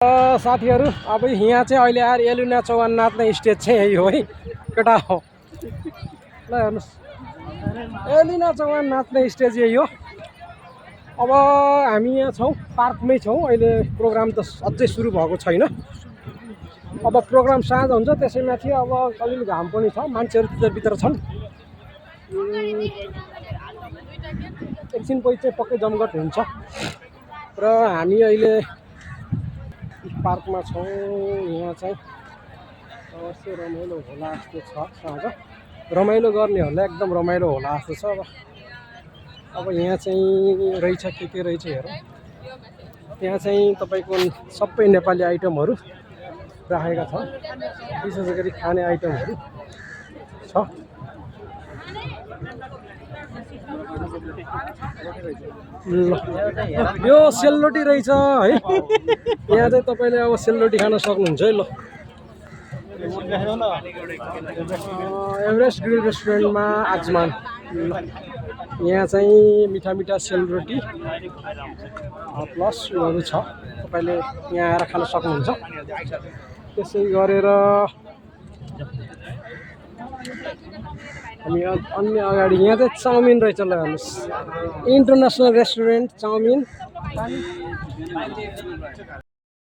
साथीहरू अब यहाँ चाहिँ अहिले आएर एलिना चौहान नाच्ने स्टेज चाहिँ यही हो है केटा हो ल हेर्नुहोस् एलिना चौहान नाच्ने स्टेज यही हो। अब हामी यहाँ छौँ पार्कमै छौँ अहिले प्रोग्राम त अझै सुरु भएको छैन। अब प्रोग्राम साँझ हुन्छ त्यसैमाथि अब अलिअलि घाम पनि छ मान्छेहरू भित्रभित्र छन्। एकछिनपछि चाहिँ पक्कै जमघट हुन्छ र हामी अहिले पार्कमा छौँ। यहाँ चाहिँ अवश्य रमाइलो होला जस्तो छ साँझ रमाइलो गर्नेहरूलाई एकदम रमाइलो होला जस्तो छ। अब यहाँ चाहिँ रहेछ के रहेछ हेरौँ। यहाँ चाहिँ तपाईँको सबै नेपाली आइटमहरू राखेका छन् विशेष गरी खाने आइटमहरू छ। यो सेलरोटी रहेछ है यहाँ चाहिँ तपाईँले अब सेलरोटी खान सक्नुहुन्छ है। ल एभरेस्ट ग्रिल रेस्टुरेन्टमा आजमान यहाँ चाहिँ मिठा मिठा सेलरोटी प्लस उयोहरू छ तपाईँले यहाँ आएर खान सक्नुहुन्छ। त्यसै गरेर हामी अन्य अगाडि यहाँ चाहिँ चाउमिन रहेछ ल हेर्नुहोस् इन्टरनेसनल रेस्टुरेन्ट चाउमिन।